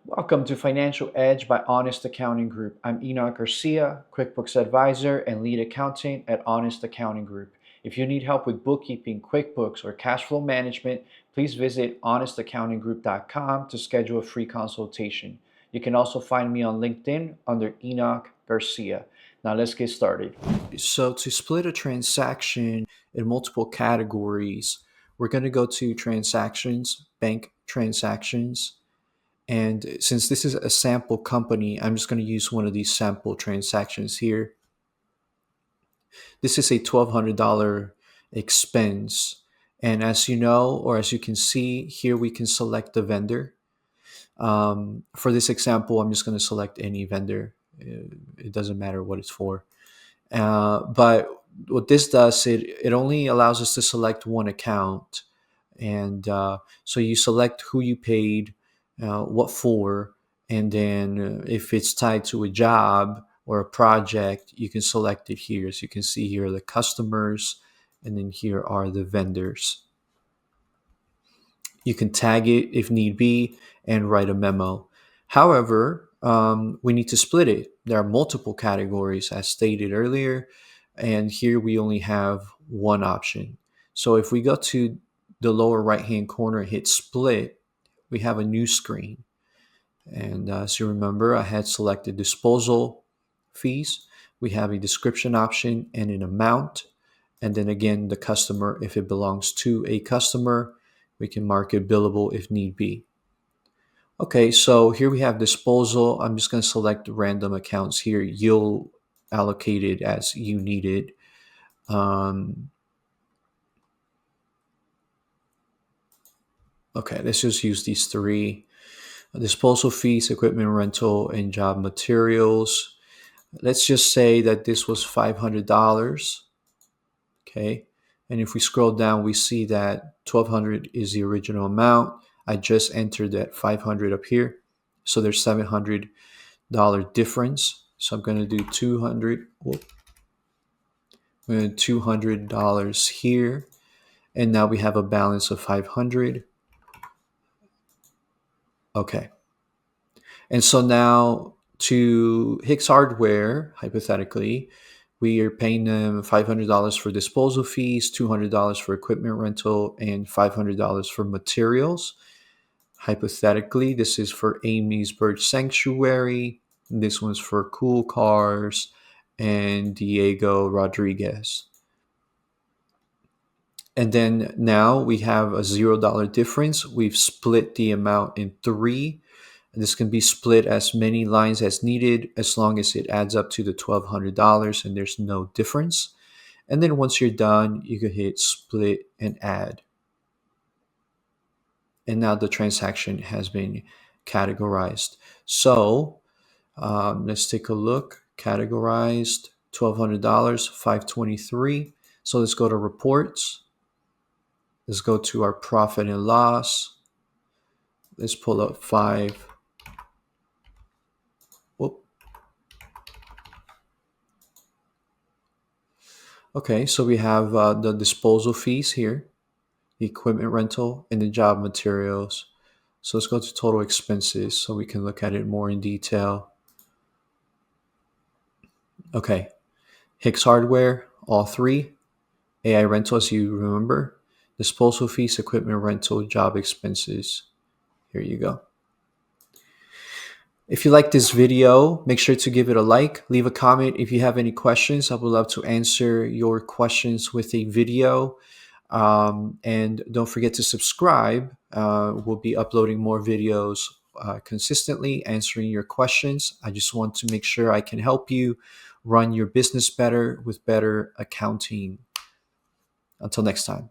Welcome to Financial Edge by Honest Accounting Group. I'm Enoch Garcia, QuickBooks Advisor and Lead Accountant at Honest Accounting Group. If you need help with bookkeeping, QuickBooks, or cash flow management, please visit honestaccountinggroup.com to schedule a free consultation. You can also find me on LinkedIn under Enoch Garcia. Now let's get started. So to split a transaction in multiple categories, we're going to go to transactions, bank transactions. And since this is a sample company, I'm just going to use one of these sample transactions here. This is a $1,200 expense. And as you know, or as you can see here, we can select the vendor. For this example, I'm just going to select any vendor. It doesn't matter what it's for. But what this does, it only allows us to select one account. And so you select who you paid, what for, and then if it's tied to a job or a project, you can select it here. So you can see here are the customers, and then here are the vendors. You can tag it if need be and write a memo. However, we need to split it. There are multiple categories as stated earlier, and here we only have one option. So if we go to the lower right hand corner and hit split, we have a new screen. And as you remember, I had selected disposal fees. We have a description option and an amount. And then again, the customer, if it belongs to a customer, we can mark it billable if need be. Okay, so here we have disposal. I'm just going to select random accounts here. You'll allocate it as you need it. Okay, let's just use these three. Disposal fees, equipment rental, and job materials. Let's just say that this was $500. Okay, and if we scroll down, we see that $1,200 is the original amount. I just entered that $500 up here. So there's $700 difference. So I'm going to do $200. I'm going to $200 here. And now we have a balance of $500. Okay. And so now to Hicks Hardware, hypothetically, we are paying them $500 for disposal fees, $200 for equipment rental, and $500 for materials. Hypothetically, this is for Amy's Bird Sanctuary. This one's for Cool Cars and Diego Rodriguez. And then now we have a $0 difference. We've split the amount in three. This can be split as many lines as needed as long as it adds up to the $1,200 and there's no difference. And then once you're done, you can hit split and add. And now the transaction has been categorized. So let's take a look. Categorized, $1,200, $523. So let's go to reports. Let's go to our profit and loss. Let's pull up five. Whoop. Okay, so we have the disposal fees here, the equipment rental, and the job materials. So let's go to total expenses so we can look at it more in detail. Okay, Hicks Hardware, all three. AI rental, as you remember. Disposal fees, equipment rental, job expenses. Here you go. If you like this video, make sure to give it a like, leave a comment. If you have any questions, I would love to answer your questions with a video. And don't forget to subscribe. We'll be uploading more videos consistently, answering your questions. I just want to make sure I can help you run your business better with better accounting. Until next time.